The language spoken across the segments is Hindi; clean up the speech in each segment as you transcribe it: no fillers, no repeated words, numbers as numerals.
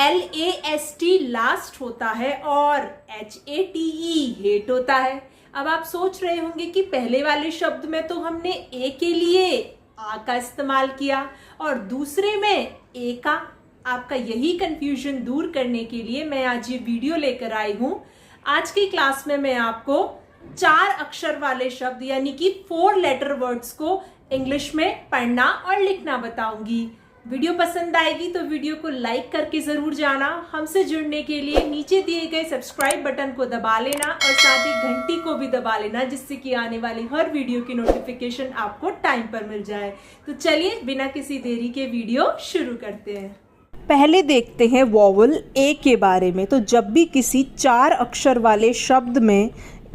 LAST लास्ट होता है और HATE हेट होता है। अब आप सोच रहे होंगे कि पहले वाले शब्द में तो हमने ए के लिए आ का इस्तेमाल किया और दूसरे में ए का। आपका यही कंफ्यूजन दूर करने के लिए मैं आज ये वीडियो लेकर आई हूं। आज की क्लास में मैं आपको 4 अक्षर वाले शब्द यानी कि 4 लेटर वर्ड्स को इंग्लिश में पढ़ना और लिखना बताऊंगी। वीडियो पसंद आएगी तो वीडियो को लाइक करके जरूर जाना। हमसे जुड़ने के लिए नीचे दिए गए सब्सक्राइब बटन को दबा लेना और साथ ही घंटी को भी दबा लेना, जिससे कि आने वाली हर वीडियो की नोटिफिकेशन आपको टाइम पर मिल जाए। तो चलिए बिना किसी देरी के वीडियो शुरू करते हैं। पहले देखते हैं वॉवल ए के बारे में। तो जब भी किसी 4 अक्षर वाले शब्द में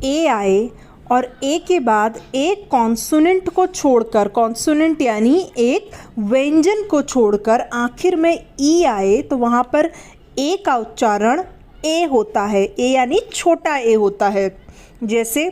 ए आए और ए के बाद एक कॉन्सोनेंट को छोड़कर, कॉन्सोनेंट यानी एक व्यंजन को छोड़कर आखिर में ई आए तो वहाँ पर ए का उच्चारण ए होता है। ए यानी छोटा ए होता है। जैसे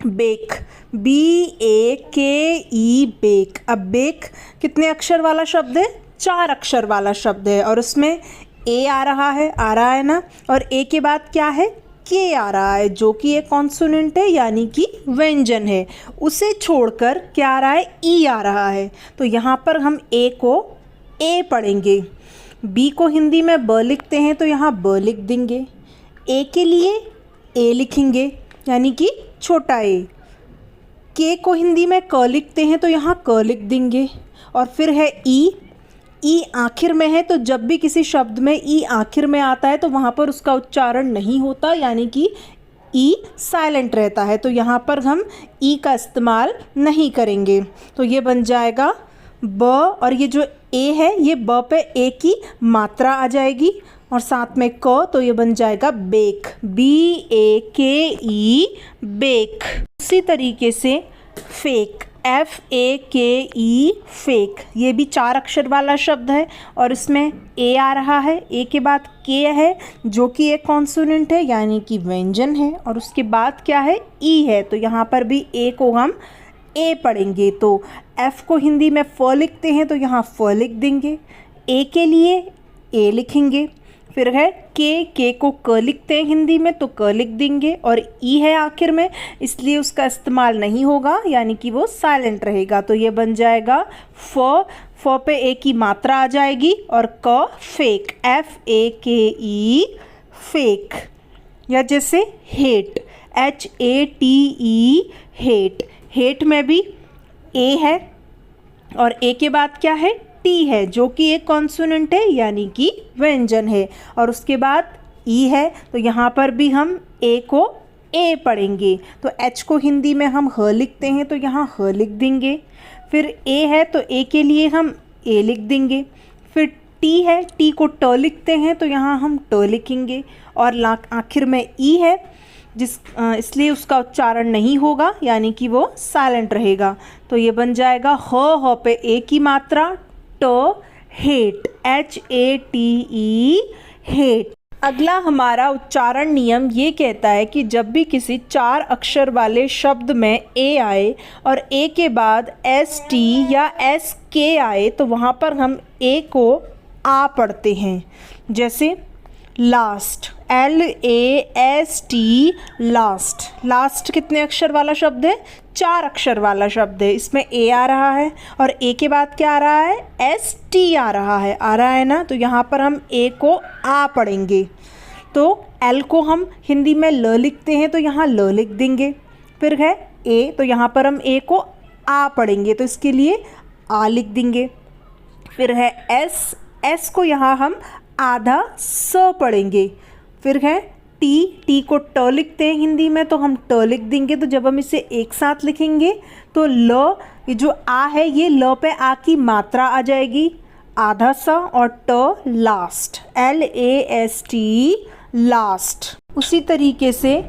बेक, BAKE बेक। अब बेक कितने अक्षर वाला शब्द है? 4 अक्षर वाला शब्द है और उसमें ए आ रहा है ना, और ए के बाद क्या है? के आ रहा है, जो कि एक कॉन्सोनेंट है यानी कि व्यंजन है। उसे छोड़कर क्या आ रहा है? ई आ रहा है। तो यहाँ पर हम ए को ए पढ़ेंगे। बी को हिंदी में ब लिखते हैं तो यहाँ ब लिख देंगे। ए के लिए ए लिखेंगे यानी कि छोटा ए। के को हिंदी में क लिखते हैं तो यहाँ क लिख देंगे। और फिर है ई आखिर में है, तो जब भी किसी शब्द में ई आखिर में आता है तो वहाँ पर उसका उच्चारण नहीं होता यानी कि ई साइलेंट रहता है। तो यहाँ पर हम ई का इस्तेमाल नहीं करेंगे। तो ये बन जाएगा ब, और ये जो ए है ये ब पे ए की मात्रा आ जाएगी और साथ में क, तो ये बन जाएगा बेक, BAKE बेक। उसी तरीके से फेक, FAKE फेक, ये भी 4 अक्षर वाला शब्द है और इसमें ए आ रहा है। ए के बाद के है जो कि एक कॉन्सोनेंट है यानी कि व्यंजन है, और उसके बाद क्या है? ई है। तो यहाँ पर भी ए को हम ए पढ़ेंगे। तो एफ को हिंदी में फ लिखते हैं तो यहाँ फ लिख देंगे। ए के लिए ए लिखेंगे। फिर है के को क लिखते हैं हिंदी में तो क लिख देंगे, और ई है आखिर में इसलिए उसका इस्तेमाल नहीं होगा यानी कि वो साइलेंट रहेगा। तो ये बन जाएगा फ पे ए की मात्रा आ जाएगी और क फेक, FAKE फेक। या जैसे हेट, HATE हेट। हेट में भी ए है और ए के बाद क्या है? टी है जो कि एक कॉन्सोनेंट है यानी कि व्यंजन है, और उसके बाद ई है। तो यहाँ पर भी हम ए को ए पढ़ेंगे। तो एच को हिंदी में हम ह लिखते हैं तो यहाँ ह लिख देंगे। फिर ए है तो ए के लिए हम ए लिख देंगे। फिर टी है, टी को ट लिखते हैं तो यहाँ हम ट लिखेंगे। और आखिर में ई है इसलिए उसका उच्चारण नहीं होगा यानी कि वो साइलेंट रहेगा। तो ये बन जाएगा ह पे ए की मात्रा, ट हेट, HATE हेट। अगला हमारा उच्चारण नियम ये कहता है कि जब भी किसी 4 अक्षर वाले शब्द में ए आए और ए के बाद ST या SK आए तो वहाँ पर हम ए को आ पढ़ते हैं। जैसे लास्ट, LAST लास्ट। लास्ट कितने अक्षर वाला शब्द है? 4 अक्षर वाला शब्द है। इसमें ए आ रहा है और ए के बाद क्या आ रहा है? ST आ रहा है ना। तो यहाँ पर हम ए को आ पढ़ेंगे। तो एल को हम हिंदी में ल लिखते हैं तो यहाँ ल लिख देंगे। फिर है ए, तो यहाँ पर हम ए को आ पढ़ेंगे तो इसके लिए आ लिख देंगे। फिर है एस को यहाँ हम आधा स पढ़ेंगे। फिर है टी को ट लिखते हैं हिंदी में तो हम ट लिख देंगे। तो जब हम इसे एक साथ लिखेंगे तो ल, ये जो आ है ये ल पे आ की मात्रा आ जाएगी, आधा सा, और ट लास्ट, LAST लास्ट। उसी तरीके से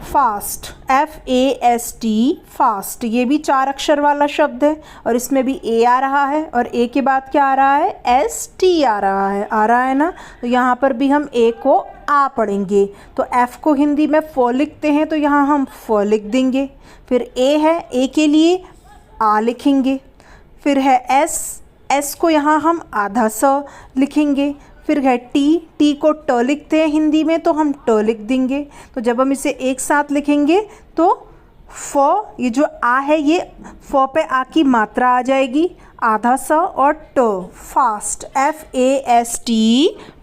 फास्ट, FAST फास्ट, ये भी 4 अक्षर वाला शब्द है और इसमें भी ए आ रहा है और ए के बाद क्या आ रहा है? ST आ रहा है ना। तो यहाँ पर भी हम ए को आ पढ़ेंगे। तो एफ को हिंदी में फ लिखते हैं तो यहाँ हम फ लिख देंगे। फिर ए है, ए के लिए आ लिखेंगे। फिर है एस को यहाँ हम आधा स लिखेंगे। फिर है टी को ट लिखते हैं हिंदी में तो हम ट लिख देंगे। तो जब हम इसे एक साथ लिखेंगे तो फ, ये जो आ है ये फ पे आ की मात्रा आ जाएगी, आधा स और ट, फास्ट, FAST,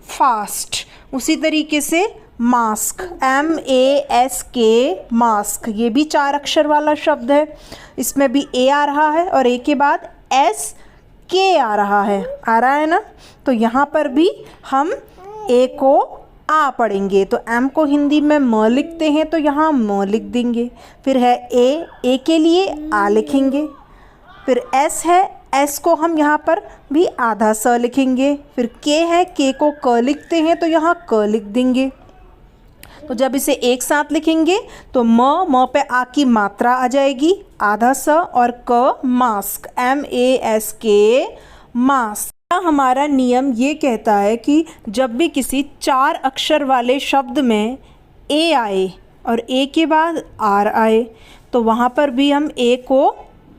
फास्ट। उसी तरीके से मास्क, MASK, मास्क, ये भी 4 अक्षर वाला शब्द है। इसमें भी A आ रहा है और A के बाद SK आ रहा है ना। तो यहाँ पर भी हम A को आ पढ़ेंगे, तो M को हिंदी में म लिखते हैं तो यहाँ म लिख देंगे। फिर है A के लिए आ लिखेंगे। फिर S है, S को हम यहाँ पर भी आधा स लिखेंगे। फिर K है, K को क लिखते हैं तो यहाँ क लिख देंगे। तो जब इसे एक साथ लिखेंगे तो म पे आ की मात्रा आ जाएगी, आधा स और क, मास्क, MASK, मास्क। हमारा नियम ये कहता है कि जब भी किसी 4 अक्षर वाले शब्द में A आए और A के बाद R आए तो वहाँ पर भी हम A को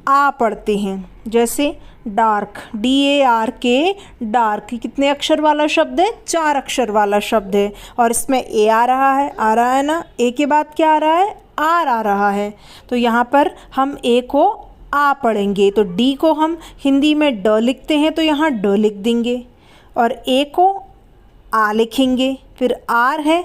आ पढ़ते हैं। जैसे डार्क, DARK, डार्क, कितने अक्षर वाला शब्द है? 4 अक्षर वाला शब्द है और इसमें A आ रहा है ना। A के बाद क्या आ रहा है? R आ रहा है। तो यहाँ पर हम A को आ पढ़ेंगे। तो D को हम हिंदी में ड लिखते हैं तो यहाँ ड लिख देंगे और A को आ लिखेंगे। फिर R है,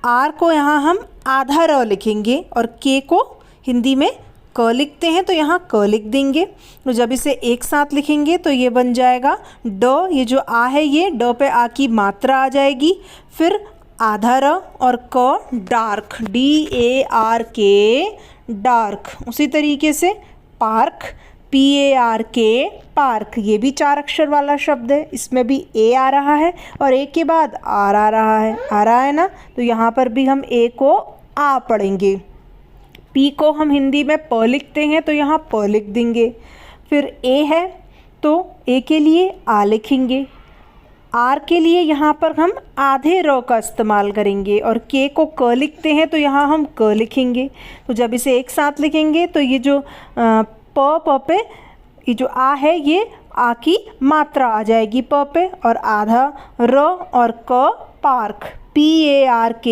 R को यहाँ हम आधा र लिखेंगे और K को हिंदी में क लिखते हैं तो यहाँ क लिख देंगे। तो जब इसे एक साथ लिखेंगे तो ये बन जाएगा ड, ये जो आ है ये ड पे आ की मात्रा आ जाएगी, फिर आधा र और क, डार्क, DARK, डार्क। उसी तरीके से पार्क, PARK, पार्क, ये भी 4 अक्षर वाला शब्द है। इसमें भी A आ रहा है और A के बाद R आ रहा है ना। तो यहाँ पर भी हम A को आ पढ़ेंगे। P को हम हिंदी में प लिखते हैं तो यहाँ प लिख देंगे। फिर A है तो A के लिए आ लिखेंगे। R के लिए यहाँ पर हम आधे र का इस्तेमाल करेंगे और K को क लिखते हैं तो यहाँ हम क लिखेंगे। तो जब इसे एक साथ लिखेंगे तो ये जो प पे ये जो आ है ये आ की मात्रा आ जाएगी प पे और आधा र और क, पार्क, PARK,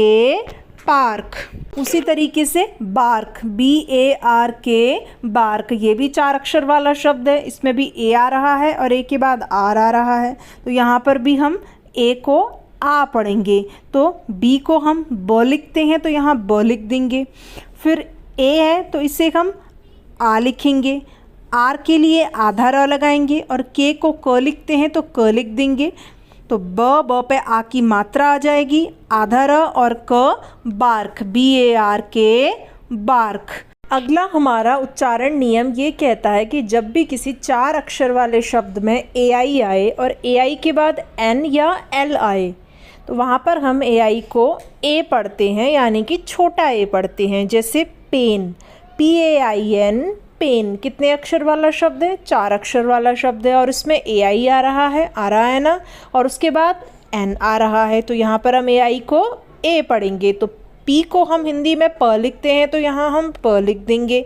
पार्क। उसी तरीके से बार्क, BARK, बार्क, ये भी 4 अक्षर वाला शब्द है। इसमें भी A आ रहा है और A के बाद R आ रहा है। तो यहाँ पर भी हम A को आ पढ़ेंगे। तो B को हम ब लिखते हैं तो यहाँ ब लिख देंगे। फिर A है तो इसे हम आ लिखेंगे। R के लिए आधा र लगाएंगे और K को क लिखते हैं तो क लिख देंगे। तो ब पे आ की मात्रा आ जाएगी, आधा र और क, बार्क, BARK, बार्क। अगला हमारा उच्चारण नियम ये कहता है कि जब भी किसी 4 अक्षर वाले शब्द में AI आए और AI के बाद N या L आए तो वहाँ पर हम AI को A पढ़ते हैं, यानी कि छोटा A पढ़ते हैं। जैसे पेन, PAIN, पेन, कितने अक्षर वाला शब्द है? 4 अक्षर वाला शब्द है और इसमें AI आ रहा है ना, और उसके बाद N आ रहा है। तो यहाँ पर हम AI को A पढ़ेंगे। तो P को हम हिंदी में प लिखते हैं तो यहाँ हम प लिख देंगे।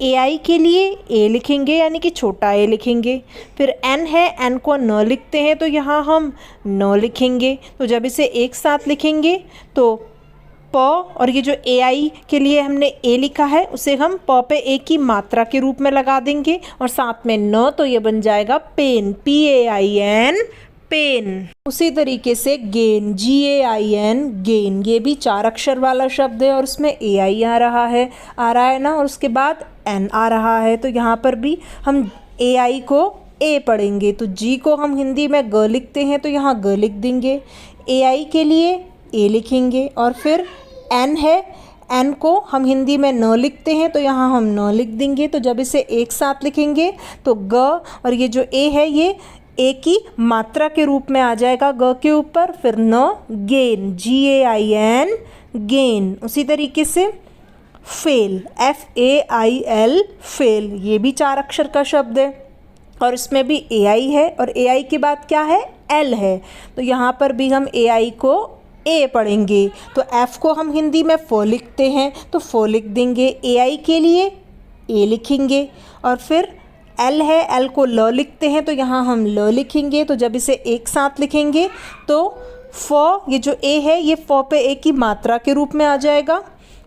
AI के लिए A लिखेंगे, यानी कि छोटा A लिखेंगे। फिर N है, N को न लिखते हैं तो यहाँ हम न लिखेंगे। तो जब इसे एक साथ लिखेंगे तो प और ये जो AI के लिए हमने A लिखा है उसे हम प पे A की मात्रा के रूप में लगा देंगे और साथ में न, तो ये बन जाएगा पेन, PAIN, पेन। उसी तरीके से गेन, GAIN, गेन, ये भी 4 अक्षर वाला शब्द है और उसमें AI आ रहा है ना, और उसके बाद N आ रहा है। तो यहाँ पर भी हम AI को A पढ़ेंगे। तो G को हम हिंदी में ग लिखते हैं तो यहाँ ग लिख देंगे। AI के लिए A लिखेंगे और फिर N है, N को हम हिंदी में न लिखते हैं तो यहाँ हम न लिख देंगे। तो जब इसे एक साथ लिखेंगे तो ग और ये जो A है ये A की मात्रा के रूप में आ जाएगा ग के ऊपर, फिर न, गेन, GAIN, गेन। उसी तरीके से फेल, FAIL, फेल, ये भी 4 अक्षर का शब्द है और इसमें भी AI है और AI के बाद क्या है? L है। तो यहाँ पर भी हम AI को A पढ़ेंगे। तो F को हम हिंदी में फ लिखते हैं तो फ लिख देंगे। AI के लिए A लिखेंगे और फिर L है, L को ल लिखते हैं तो यहाँ हम ल लिखेंगे। तो जब इसे एक साथ लिखेंगे तो फ, ये जो ए है ये फ पे ए की मात्रा के रूप में आ जाएगा।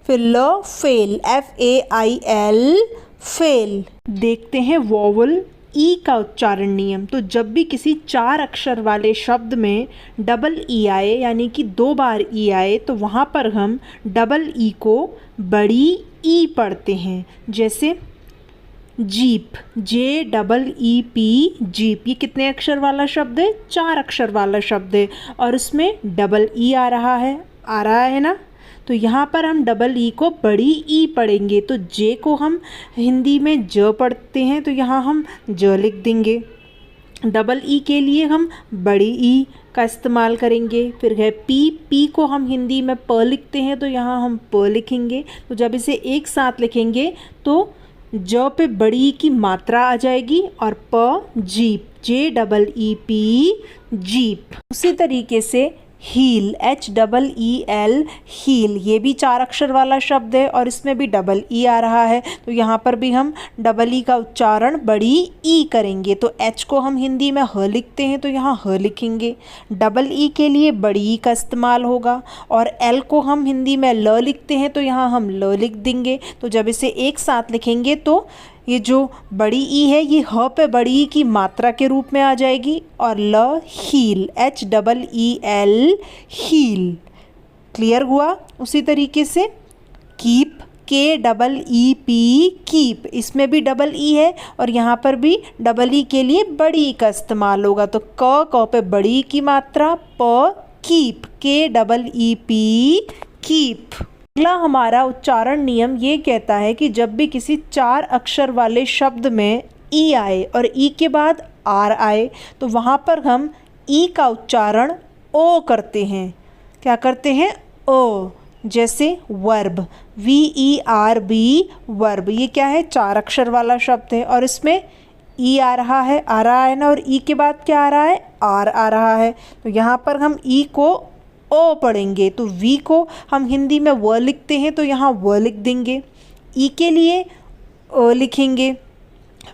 फिर ल, फेल, FAIL, फेल। देखते हैं वोवल ई का उच्चारण नियम। तो जब भी किसी 4 अक्षर वाले शब्द में डबल ई आए, यानी कि 2 बार ई आए, तो वहाँ पर हम डबल ई को बड़ी ई पढ़ते हैं। जैसे जीप, JEEP, जीप, ये कितने अक्षर वाला शब्द है? 4 अक्षर वाला शब्द है और उसमें डबल ई आ रहा है ना। तो यहाँ पर हम डबल ई को बड़ी ई पढ़ेंगे। तो जे को हम हिंदी में ज पढ़ते हैं, तो यहाँ हम ज लिख देंगे। डबल ई के लिए हम बड़ी ई का इस्तेमाल करेंगे। फिर है पी को हम हिंदी में प लिखते हैं, तो यहाँ हम प लिखेंगे। तो जब इसे एक साथ लिखेंगे तो ज पे बड़ी ई की मात्रा आ जाएगी और प, जीप, JEEP, जीप। उसी तरीके से हील, HEEL, हील, ये भी 4 अक्षर वाला शब्द है और इसमें भी डबल ई आ रहा है। तो यहाँ पर भी हम डबल ई का उच्चारण बड़ी ई करेंगे। तो एच को हम हिंदी में ह लिखते हैं, तो यहाँ ह लिखेंगे। डबल ई के लिए बड़ी ई का इस्तेमाल होगा और एल को हम हिंदी में ल लिखते हैं, तो यहाँ हम ल लिख देंगे। तो जब इसे एक साथ लिखेंगे तो ये जो बड़ी ई है ये ह पे बड़ी ई की मात्रा के रूप में आ जाएगी और ल, हील, HEEL, हील। क्लियर हुआ? उसी तरीके से कीप, KEEP, कीप, इसमें भी डबल ई है और यहाँ पर भी डबल ई के लिए बड़ी ई का इस्तेमाल होगा। तो क पे बड़ी ई की मात्रा, प, कीप, KEEP, कीप। अगला हमारा उच्चारण नियम ये कहता है कि जब भी किसी 4 अक्षर वाले शब्द में ई आए और ई के बाद आर आए, तो वहाँ पर हम ई का उच्चारण ओ करते हैं। क्या करते हैं? ओ। जैसे वर्ब, VERB, वर्ब, ये क्या है? 4 अक्षर वाला शब्द है और इसमें ई आ रहा है ना, और ई के बाद क्या आ रहा है? आर आ रहा है। तो यहाँ पर हम ई को ओ पढ़ेंगे। तो वी को हम हिंदी में व लिखते हैं, तो यहाँ व लिख देंगे। ई के लिए अ लिखेंगे।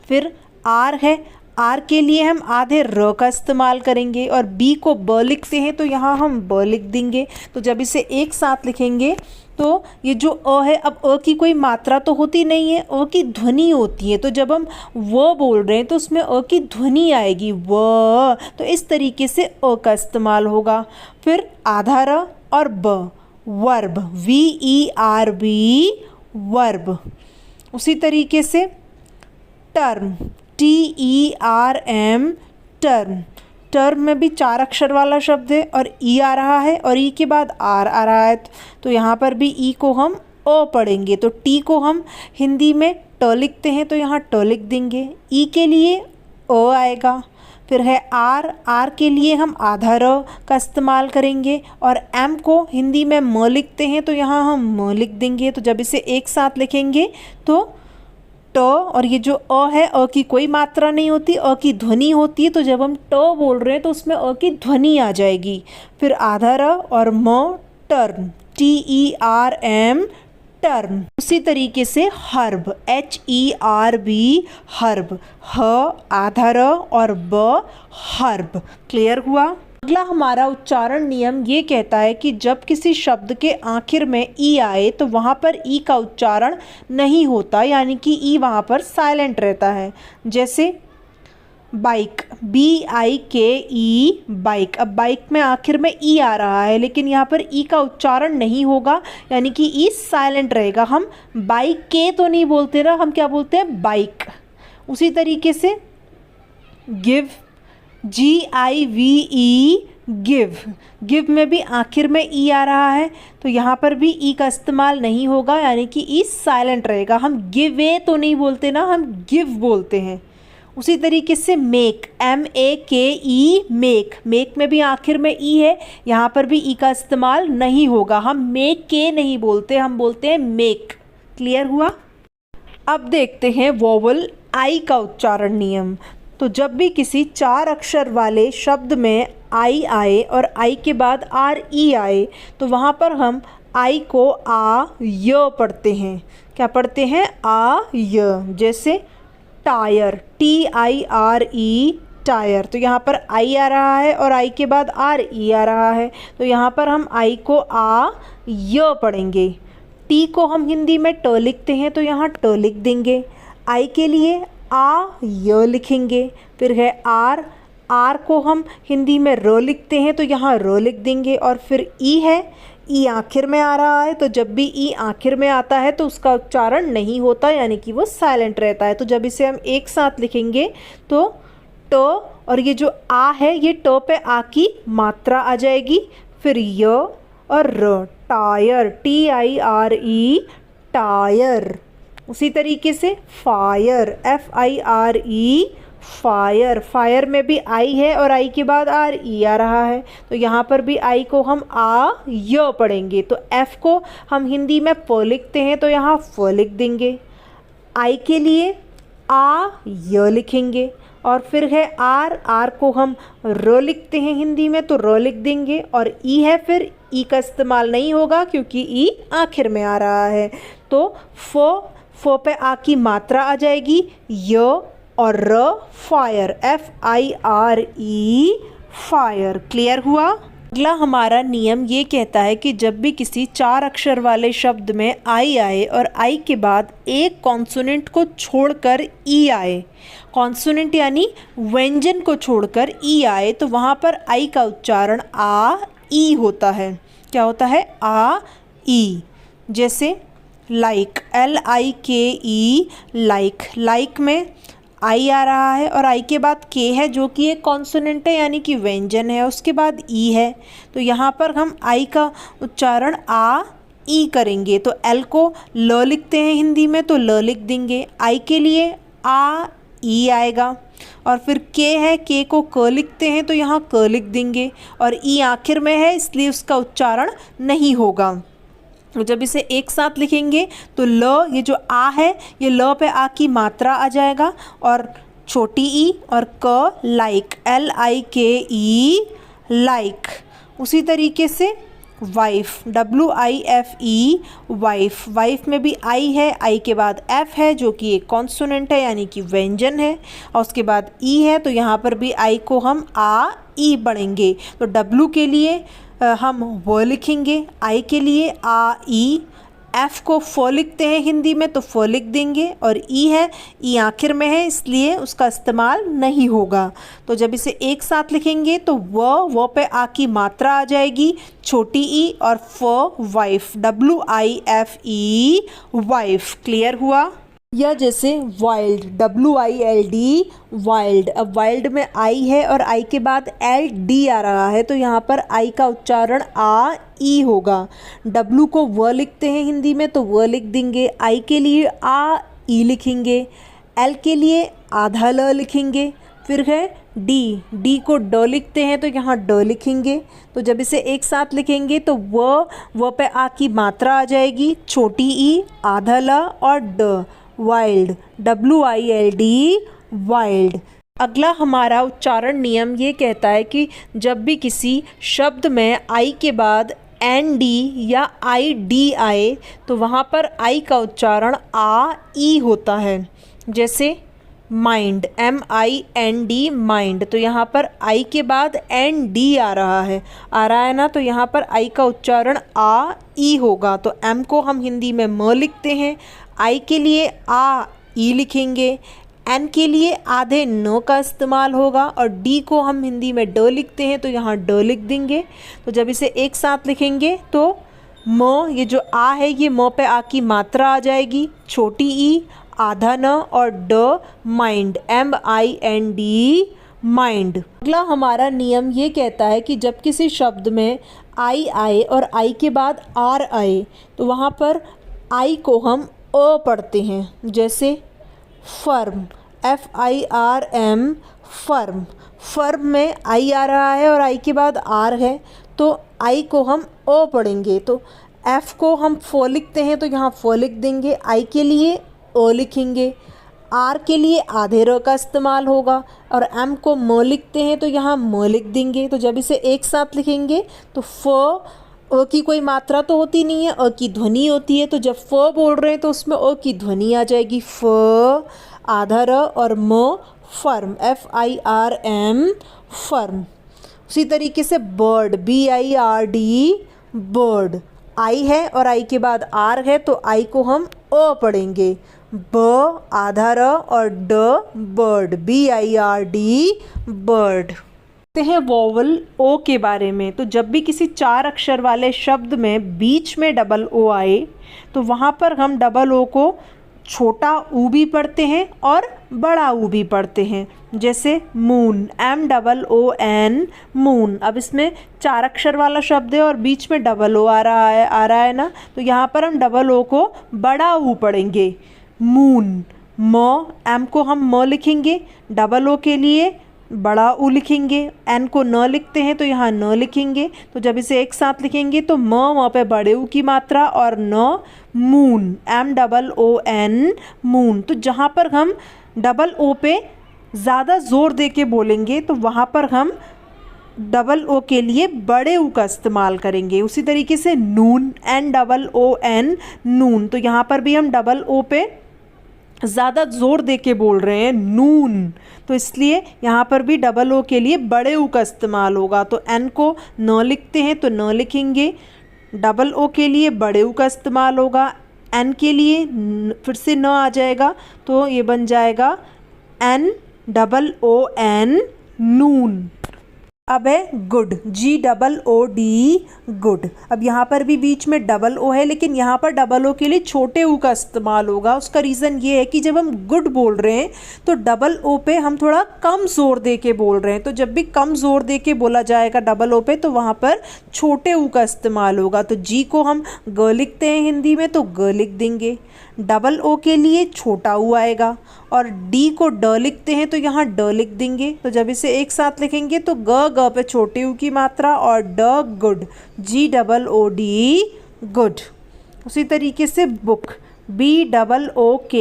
फिर आर है, आर के लिए हम आधे र का इस्तेमाल करेंगे और बी को ब लिखते हैं, तो यहाँ हम ब लिख देंगे। तो जब इसे एक साथ लिखेंगे तो ये जो अ है, अब अ की कोई मात्रा तो होती नहीं है, अ की ध्वनि होती है। तो जब हम व बोल रहे हैं तो उसमें अ की ध्वनि आएगी, व। तो इस तरीके से अ का इस्तेमाल होगा। फिर आधा र और ब, वर्ब, VERB, वर्ब। उसी तरीके से टर्म, TERM, टर्म, टर्म में भी 4 अक्षर वाला शब्द है और ई आ रहा है और ई के बाद आर आ रहा है। तो यहाँ पर भी ई को हम ओ पढ़ेंगे। तो टी को हम हिंदी में ट लिखते हैं, तो यहाँ ट लिख देंगे। ई के लिए ओ आएगा। फिर है आर, आर के लिए हम आधा र का इस्तेमाल करेंगे और एम को हिंदी में म लिखते हैं, तो यहाँ हम म लिख देंगे। तो जब इसे एक साथ लिखेंगे तो ट, और ये जो अ है, अ की कोई मात्रा नहीं होती, अ की ध्वनि होती है। तो जब हम ट बोल रहे हैं तो उसमें अ की ध्वनि आ जाएगी। फिर आधा र और म, टर्म, TERM, टर्म। उसी तरीके से हर्ब, HERB, हर्ब, ह, आधा र और ब, हर्ब। क्लियर हुआ? अगला हमारा उच्चारण नियम ये कहता है कि जब किसी शब्द के आखिर में ई आए तो वहाँ पर ई का उच्चारण नहीं होता, यानी कि ई वहाँ पर साइलेंट रहता है। जैसे बाइक, BIKE, बाइक। अब बाइक में आखिर में ई आ रहा है लेकिन यहाँ पर ई का उच्चारण नहीं होगा, यानी कि ई साइलेंट रहेगा। हम बाइक के तो नहीं बोलते ना, हम क्या बोलते हैं? बाइक। उसी तरीके से गिव, GIVE, गिव, गिव में भी आखिर में ई आ रहा है, तो यहाँ पर भी ई का इस्तेमाल नहीं होगा, यानी कि ई साइलेंट रहेगा। हम गिवे तो नहीं बोलते ना, हम गिव बोलते हैं। उसी तरीके से मेक, MAKE, मेक, मेक में भी आखिर में ई है, यहाँ पर भी ई का इस्तेमाल नहीं होगा। हम मेक के नहीं बोलते, हम बोलते हैं मेक। क्लियर हुआ? अब देखते हैं वोवल आई का उच्चारण नियम। तो जब भी किसी 4 अक्षर वाले शब्द में आई आए और आई के बाद RE आए, तो वहाँ पर हम आई को आ य पढ़ते हैं। क्या पढ़ते हैं? आ य। जैसे टायर, TIRE, टायर। तो यहाँ पर आई आ रहा है और आई के बाद आर ई आ रहा है, तो यहाँ पर हम आई को आ य पढ़ेंगे। टी को हम हिंदी में ट लिखते हैं तो यहाँ ट लिख देंगे। आई के लिए आ य लिखेंगे। फिर है आर, आर को हम हिंदी में र लिखते हैं तो यहाँ र लिख देंगे। और फिर ई है, ई आखिर में आ रहा है, तो जब भी ई आखिर में आता है तो उसका उच्चारण नहीं होता, यानी कि वो साइलेंट रहता है। तो जब इसे हम एक साथ लिखेंगे तो ट, और ये जो आ है ये ट पे आ की मात्रा आ जाएगी, फिर य और र, tyre, T I R E, tyre. उसी तरीके से fire, F I R E, fire. Fire में भी आई है और आई के बाद आर ई आ रहा है, तो यहाँ पर भी आई को हम आ य पढ़ेंगे। तो एफ को हम हिंदी में फ लिखते हैं तो यहाँ फ लिख देंगे। आई के लिए आ य लिखेंगे। और फिर है आर, आर को हम र लिखते हैं हिंदी में तो र लिख देंगे। और ई है, फिर ई का इस्तेमाल नहीं होगा क्योंकि ई आखिर में आ रहा है, तो फ पे आ की मात्रा आ जाएगी, य और र, fire, F I R E, fire. Clear हुआ? अगला हमारा नियम ये कहता है कि जब भी किसी 4 अक्षर वाले शब्द में आई आए और आई के बाद एक कॉन्सोनेंट को छोड़कर ई आए, कॉन्सोनेंट यानी व्यंजन को छोड़कर ई आए, तो वहाँ पर आई का उच्चारण आ ई होता है। क्या होता है? आ ई। जैसे लाइक, एल आई के ई, लाइक। लाइक में आई आ रहा है और आई के बाद के है जो कि एक कॉन्सोनेंट है यानी कि व्यंजन है, उसके बाद ई है, तो यहाँ पर हम आई का उच्चारण आ ई करेंगे। तो एल को ल लिखते हैं हिंदी में तो ल लिख देंगे। आई के लिए आ ई आएगा। और फिर के है, के को क लिखते हैं तो यहाँ क लिख देंगे। और ई आखिर में है इसलिए उसका उच्चारण नहीं होगा। तो जब इसे एक साथ लिखेंगे तो ल, ये जो आ है ये ल पे आ की मात्रा आ जाएगा और छोटी ई, और क लाइक, एल आई के ई, लाइक। उसी तरीके से wife, W I F E, wife. Wife में भी आई है, आई के बाद एफ है जो कि एक कॉन्सोनेंट है यानी कि व्यंजन है, और उसके बाद ई है, तो यहाँ पर भी आई को हम आ ई पढ़ेंगे। तो डब्ल्यू के लिए हम वो लिखेंगे, आई के लिए आ ई, एफ को फ लिखते हैं हिंदी में तो फ लिख देंगे। और ई है, ई आखिर में है इसलिए उसका इस्तेमाल नहीं होगा। तो जब इसे एक साथ लिखेंगे तो वो पे आ की मात्रा आ जाएगी, छोटी ई, और फ, wife, W I F E, wife. Clear हुआ? या जैसे wild, W I L D, wild. अब वाइल्ड में आई है और आई के बाद एल डी आ रहा है, तो यहाँ पर आई का उच्चारण आ ई होगा। डब्ल्यू को व लिखते हैं हिंदी में तो व लिख देंगे। आई के लिए आ ई लिखेंगे। एल के लिए आधा ल लिखेंगे। फिर है डी, डी को ड लिखते हैं तो यहाँ ड लिखेंगे। तो जब इसे एक साथ लिखेंगे तो व पे आ की मात्रा आ जाएगी, छोटी ई, आधा ल और ड, wild, W I L D, wild. अगला हमारा उच्चारण नियम ये कहता है कि जब भी किसी शब्द में आई के बाद एन डी या आई डी आए तो वहाँ पर आई का उच्चारण आ ई होता है। जैसे mind, M I N D, mind. तो यहाँ पर आई के बाद एन डी आ रहा है ना, तो यहाँ पर आई का उच्चारण आ ई होगा। तो एम को हम हिंदी में म लिखते हैं, आई के लिए आ ई लिखेंगे। एन के लिए आधे न का इस्तेमाल होगा और डी को हम हिंदी में ड लिखते हैं तो यहाँ ड लिख देंगे। तो जब इसे एक साथ लिखेंगे तो म, ये जो आ है ये म पे आ की मात्रा आ जाएगी, छोटी ई, आधा न और ड, mind, M I N D, mind. अगला हमारा नियम ये कहता है कि जब किसी शब्द में आई आए और आई के बाद आर आए तो वहाँ पर आई को हम अ पढ़ते हैं। जैसे firm, F I R M, firm. Firm में आई आ रहा है और आई के बाद आर है तो आई को हम अ पढ़ेंगे। तो एफ को हम फ लिखते हैं तो यहाँ फ लिख देंगे। आई के लिए अ लिखेंगे। आर के लिए आधे र का इस्तेमाल होगा और एम को म लिखते हैं तो यहाँ म लिख देंगे। तो जब इसे एक साथ लिखेंगे तो फ, अ की कोई मात्रा तो होती नहीं है, अ की ध्वनि होती है, तो जब फ बोल रहे हैं तो उसमें अ की ध्वनि आ जाएगी, फ, आधा र और म, फर्म, FIRM, फर्म। उसी तरीके से बर्ड, BIRD, बर्ड। आई है और आई के बाद आर है तो आई को हम अ पढ़ेंगे, ब आधा र और ड, बर्ड, BIRD, बर्ड। देखते हैं वोवल ओ के बारे में। तो जब भी किसी 4 अक्षर वाले शब्द में बीच में डबल ओ आए तो वहाँ पर हम डबल ओ को छोटा ऊ भी पढ़ते हैं और बड़ा ऊ भी पढ़ते हैं। जैसे मून, MOON, मून। अब इसमें 4 अक्षर वाला शब्द है और बीच में डबल ओ आ रहा है ना, तो यहाँ पर हम डबल ओ को बड़ा ऊ पढ़ेंगे, मून। एम को हम म लिखेंगे, डबल ओ के लिए बड़ा ऊ लिखेंगे, एन को न लिखते हैं तो यहाँ न लिखेंगे। तो जब इसे एक साथ लिखेंगे तो म पे बड़े ऊ की मात्रा और न, मून, MOON, मून। तो जहाँ पर हम डबल ओ पे ज़्यादा ज़ोर दे के बोलेंगे तो वहाँ पर हम डबल ओ के लिए बड़े ऊ का इस्तेमाल करेंगे। उसी तरीके से नून, NOON, नून। तो यहाँ पर भी हम डबल ओ पे ज़्यादा ज़ोर दे के बोल रहे हैं, नून, तो इसलिए यहाँ पर भी डबल ओ के लिए बड़े ऊ का इस्तेमाल होगा। तो एन को न लिखते हैं तो न लिखेंगे, डबल ओ के लिए बड़े ऊ का इस्तेमाल होगा, एन के लिए फिर से न आ जाएगा तो ये बन जाएगा NOON, नून। अब है गुड, GOOD, गुड। अब यहाँ पर भी बीच में डबल ओ है लेकिन यहाँ पर डबल ओ के लिए छोटे ऊ का इस्तेमाल होगा। उसका रीज़न ये है कि जब हम गुड बोल रहे हैं तो डबल ओ पे हम थोड़ा कम ज़ोर दे के बोल रहे हैं। तो जब भी कम ज़ोर दे के बोला जाएगा डबल ओ पे तो वहाँ पर छोटे ऊ का इस्तेमाल होगा। तो जी को हम ग लिखते हैं हिंदी में तो ग लिख देंगे, डबल ओ के लिए छोटा ऊ आएगा, और डी को ड लिखते हैं तो यहाँ ड लिख देंगे। तो जब इसे एक साथ लिखेंगे तो ग पे छोटे ऊ की मात्रा और ड, गुड, GOOD, गुड। उसी तरीके से बुक, BOOK,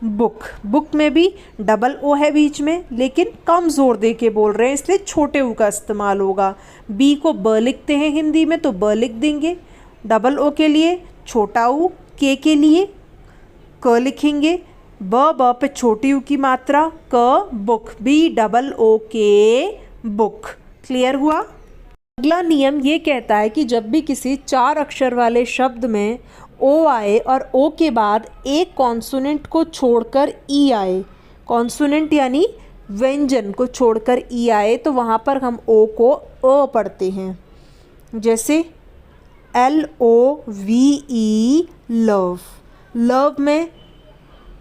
बुक। बुक में भी डबल ओ है बीच में लेकिन कम ज़ोर दे के बोल रहे हैं इसलिए छोटे ऊ का इस्तेमाल होगा। बी को ब लिखते हैं हिंदी में तो ब लिख देंगे, डबल ओ के लिए छोटा ऊ, के लिए क लिखेंगे, ब पे छोटी ऊ की मात्रा, क, बुक, BOOK, बुक। क्लियर हुआ? अगला नियम ये कहता है कि जब भी किसी 4 अक्षर वाले शब्द में ओ आए और ओ के बाद एक कॉन्सोनेंट को छोड़कर ई आए, कॉन्सोनेंट यानी व्यंजन को छोड़कर ई आए, तो वहाँ पर हम ओ को अ पढ़ते हैं। जैसे LOVE, लव। लव में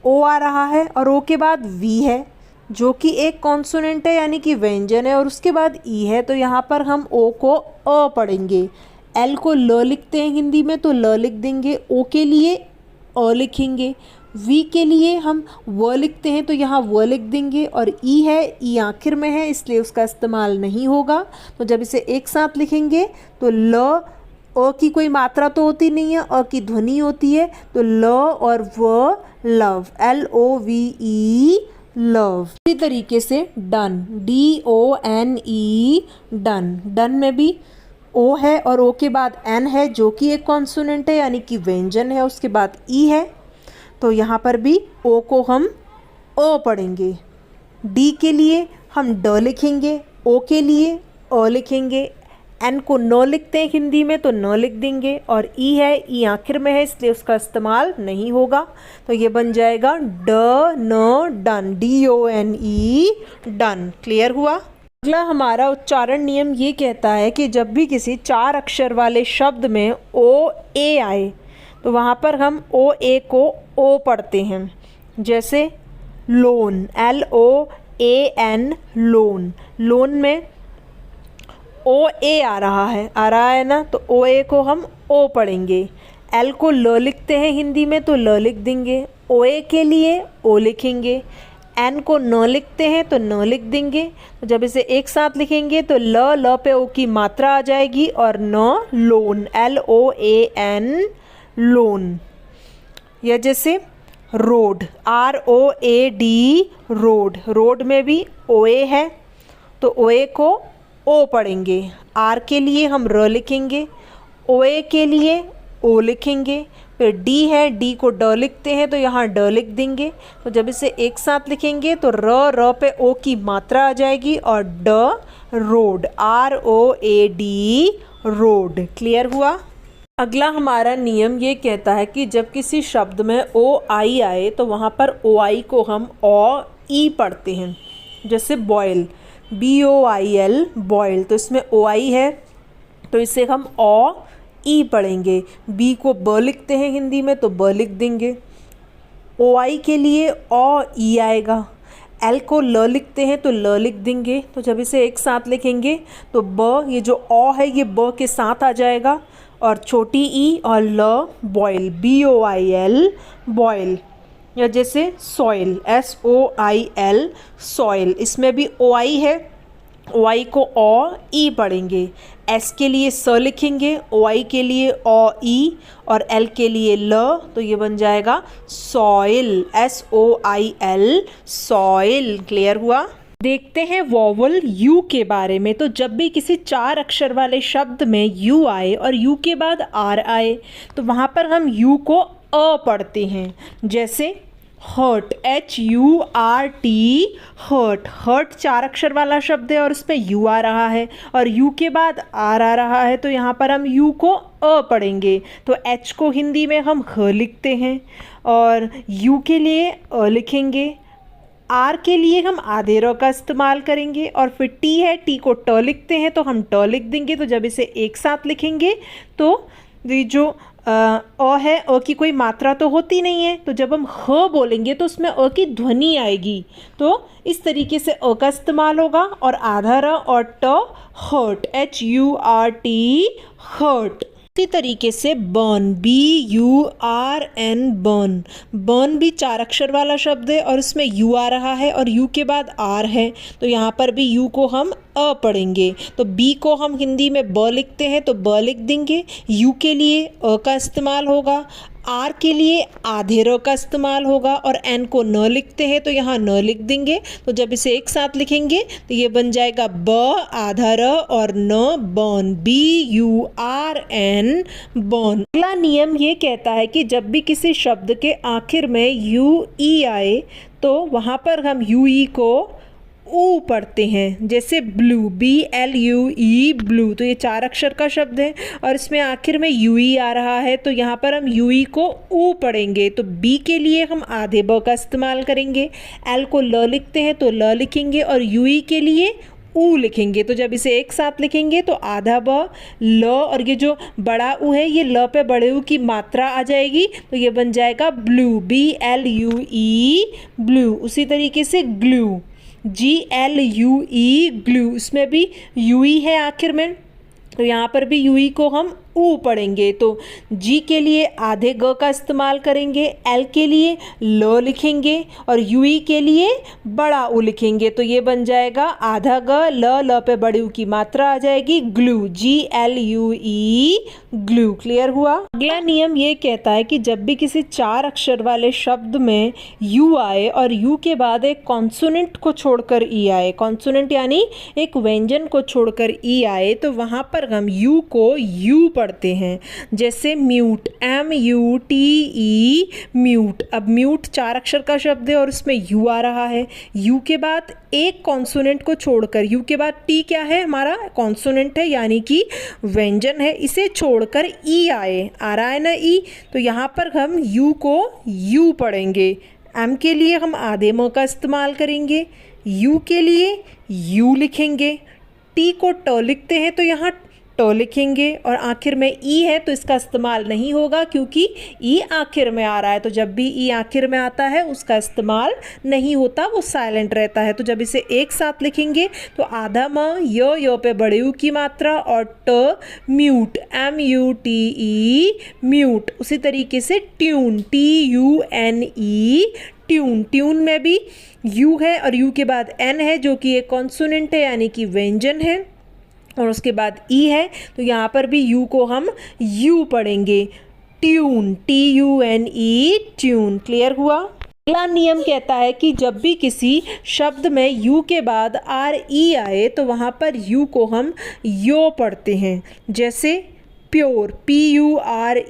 ओ आ रहा है और ओ के बाद वी है जो कि एक कॉन्सोनेंट है यानी कि व्यंजन है, और उसके बाद ई है तो यहाँ पर हम ओ को अ पढ़ेंगे। एल को ल लिखते हैं हिंदी में तो ल लिख देंगे, ओ के लिए अ लिखेंगे, वी के लिए हम व लिखते हैं तो यहाँ व लिख देंगे, और ई है, ई आखिर में है इसलिए उसका इस्तेमाल नहीं होगा। तो जब इसे एक साथ लिखेंगे तो ल, अ की कोई मात्रा तो होती नहीं है, अ की ध्वनि होती है, तो ल और व, लव, LOVE, लव। इसी तरीके से डन, DONE, डन। डन में भी ओ है और ओ के बाद एन है जो कि एक कॉन्सोनेंट है यानी कि व्यंजन है, उसके बाद ई है तो यहाँ पर भी ओ को हम अ पढ़ेंगे। डी के लिए हम ड लिखेंगे, ओ के लिए अ लिखेंगे, एन को न लिखते हैं हिंदी में तो न लिख देंगे, और ई है, ई आखिर में है इसलिए उसका इस्तेमाल नहीं होगा। तो ये बन जाएगा ड, न, डन, DONE, डन। क्लियर हुआ? अगला हमारा उच्चारण नियम ये कहता है कि जब भी किसी 4 अक्षर वाले शब्द में ओ ए आए तो वहाँ पर हम ओ ए को ओ पढ़ते हैं। जैसे लोन, LOAN, लोन। लोन में ओ ए आ रहा है ना, तो ओ ए को हम ओ पढ़ेंगे। एल को ल लिखते हैं हिंदी में तो ल लिख देंगे, ओ ए के लिए ओ लिखेंगे, एन को न लिखते हैं तो न लिख देंगे। तो जब इसे एक साथ लिखेंगे तो ल पे ओ की मात्रा आ जाएगी और न, लोन, LOAN, लोन। या जैसे रोड, ROAD, रोड। रोड में भी ओ ए है तो ओ ए को ओ पढ़ेंगे, आर के लिए हम र लिखेंगे, ओ ए के लिए ओ लिखेंगे। फिर डी है, डी को ड लिखते हैं तो यहाँ ड लिख देंगे। तो जब इसे एक साथ लिखेंगे तो र पे ओ की मात्रा आ जाएगी और ड रोड, ROAD रोड। क्लियर हुआ। अगला हमारा नियम ये कहता है कि जब किसी शब्द में OI आए तो वहाँ पर OI को हम OE पढ़ते हैं। जैसे बॉयल, BOIL बॉयल, तो इसमें OI है तो इसे हम OE पढ़ेंगे। बी को ब लिखते हैं हिंदी में तो ब लिख देंगे। OI के लिए OE आएगा। एल को ल लिखते हैं तो ल लिख देंगे। तो जब इसे एक साथ लिखेंगे तो ब, ये जो ओ है ये ब के साथ आ जाएगा और छोटी ई और ल बॉयल, BOIL बॉयल। या जैसे सॉइल, SOIL सॉइल, इसमें भी OI है, OI को OE पढ़ेंगे। एस के लिए स लिखेंगे, OI के लिए OE और L के लिए ल, तो ये बन जाएगा सॉइल, SOIL सॉइल। क्लियर हुआ। देखते हैं वोवल यू के बारे में। तो जब भी किसी 4 अक्षर वाले शब्द में यू आए और यू के बाद आर आए तो वहाँ पर हम यू को अ पढ़ते हैं। जैसे हर्ट, HURT हर्ट, हर्ट 4 अक्षर वाला शब्द है और उसमें यू आ रहा है और यू के बाद आर आ रहा है तो यहाँ पर हम यू को अ पढ़ेंगे। तो एच को हिंदी में हम ह लिखते हैं और यू के लिए अ लिखेंगे। आर के लिए हम आधे र का इस्तेमाल करेंगे और फिर टी है, टी को ट लिखते हैं तो हम ट लिख देंगे। तो जब इसे एक साथ लिखेंगे तो ये जो अ है, अ की कोई मात्रा तो होती नहीं है, तो जब हम ह बोलेंगे तो उसमें अ की ध्वनि आएगी। तो इस तरीके से अ का इस्तेमाल होगा और आधा र और ट हर्ट, HURT हर्ट। इसी तरीके से बर्न, BURN बर्न, बर्न भी 4 अक्षर वाला शब्द है और इसमें यू आ रहा है और यू के बाद आर है तो यहाँ पर भी यू को हम अ पढ़ेंगे। तो बी को हम हिंदी में ब लिखते हैं तो ब लिख देंगे। यू के लिए अ का इस्तेमाल होगा, आर के लिए आधे र का इस्तेमाल होगा और एन को न लिखते हैं तो यहाँ न लिख देंगे। तो जब इसे एक साथ लिखेंगे तो ये बन जाएगा ब आधा र और न बर्न, BURN बर्न। अगला नियम ये कहता है कि जब भी किसी शब्द के आखिर में UE आए तो वहाँ पर हम UE को ऊ पढ़ते हैं। जैसे ब्लू, BLUE ब्लू, तो ये 4 अक्षर का शब्द है और इसमें आखिर में UE आ रहा है तो यहाँ पर हम UE को ऊ पढ़ेंगे। तो बी के लिए हम आधे ब का इस्तेमाल करेंगे। एल को ल लिखते हैं तो ल लिखेंगे और UE के लिए ऊ लिखेंगे। तो जब इसे एक साथ लिखेंगे तो आधा ब ल और ये जो बड़ा ऊ है ये ल पे बड़े ऊ की मात्रा आ जाएगी तो ये बन जाएगा ब्लू, BLUE ब्लू। उसी तरीके से ग्लू, GLUE ग्लू, इसमें भी UE है आखिर में तो यहाँ पर भी UE को हम ऊ पढ़ेंगे। तो जी के लिए आधे ग का इस्तेमाल करेंगे, एल के लिए ल लिखेंगे और UE के लिए बड़ा ऊ लिखेंगे। तो ये बन जाएगा आधा ग, ल पे बड़ी ऊ की मात्रा आ जाएगी, ग्लू, GLUE ग्लू। क्लियर हुआ। अगला नियम ये कहता है कि जब भी किसी 4 अक्षर वाले शब्द में यू आए और यू के बाद एक कॉन्सोनेंट को छोड़कर ई आए, कॉन्सोनेंट यानी एक व्यंजन को छोड़कर ई आए तो वहाँ पर हम यू को यू पढ़ते हैं। जैसे म्यूट, MUTE म्यूट। अब म्यूट 4 अक्षर का शब्द है और उसमें यू आ रहा है, यू के बाद एक कॉन्सोनेंट को छोड़कर, यू के बाद टी क्या है हमारा कॉन्सोनेंट है यानी कि व्यंजन है, इसे छोड़कर ई आए, आ रहा है ना ई, तो यहाँ पर हम यू को यू पढ़ेंगे। एम के लिए हम आधे म का इस्तेमाल करेंगे, यू के लिए यू लिखेंगे, टी को ट लिखते हैं तो यहाँ ट लिखेंगे और आखिर में ई है तो इसका इस्तेमाल नहीं होगा क्योंकि ई आखिर में आ रहा है। तो जब भी ई आखिर में आता है उसका इस्तेमाल नहीं होता, वो साइलेंट रहता है। तो जब इसे एक साथ लिखेंगे तो आधा म, य पे बड़े यू की मात्रा और ट म्यूट, MUTE म्यूट। उसी तरीके से ट्यून, TUNE ट्यून, ट्यून में भी यू है और यू के बाद एन है जो कि एक कॉन्सोनेंट है यानी कि व्यंजन है और उसके बाद ई है तो यहाँ पर भी यू को हम यू पढ़ेंगे। Tune, TUNE tune. क्लियर हुआ। अगला नियम कहता है कि जब भी किसी शब्द में यू के बाद RE आए तो वहाँ पर यू को हम यो पढ़ते हैं। जैसे प्योर, PURE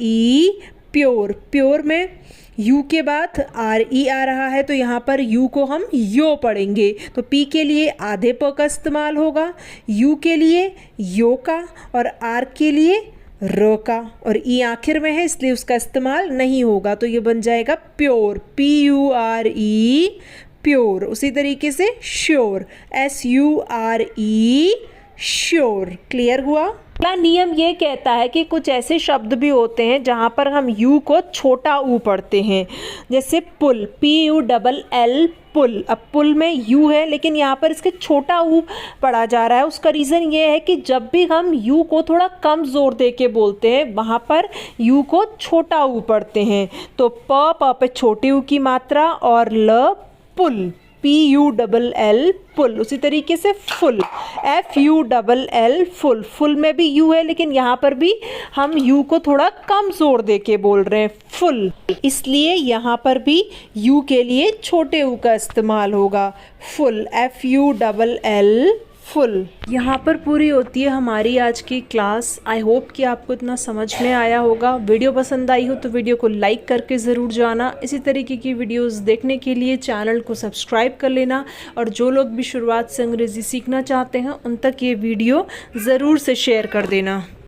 प्योर। प्योर में यू के बाद RE आ रहा है तो यहाँ पर यू को हम यो पढ़ेंगे। तो पी के लिए आधे प का इस्तेमाल होगा, यू के लिए यो का और आर के लिए र का, और ई आखिर में है इसलिए उसका इस्तेमाल नहीं होगा। तो ये बन जाएगा प्योर, PURE प्योर। उसी तरीके से श्योर, SURE श्योर। क्लियर हुआ? अगला नियम ये कहता है कि कुछ ऐसे शब्द भी होते हैं जहाँ पर हम यू को छोटा ऊ पढ़ते हैं, जैसे पुल, PULL पुल। अब पुल में यू है लेकिन यहाँ पर इसके छोटा ऊ पढ़ा जा रहा है। उसका रीज़न ये है कि जब भी हम यू को थोड़ा कम जोर दे के बोलते हैं वहाँ पर यू को छोटा ऊ पढ़ते हैं। तो प पे छोटे ऊ की मात्रा और ल पुल, PULL पुल। उसी तरीके से फुल, FULL फुल। फुल में भी यू है लेकिन यहाँ पर भी हम यू को थोड़ा कम जोर दे के बोल रहे हैं, फुल, इसलिए यहाँ पर भी यू के लिए छोटे ऊ का इस्तेमाल होगा, फुल, FULL फुल। यहाँ पर पूरी होती है हमारी आज की क्लास। आई होप कि आपको इतना समझ में आया होगा। वीडियो पसंद आई हो तो वीडियो को लाइक करके ज़रूर जाना। इसी तरीके की वीडियोस देखने के लिए चैनल को सब्सक्राइब कर लेना, और जो लोग भी शुरुआत से अंग्रेज़ी सीखना चाहते हैं उन तक ये वीडियो ज़रूर से शेयर कर देना।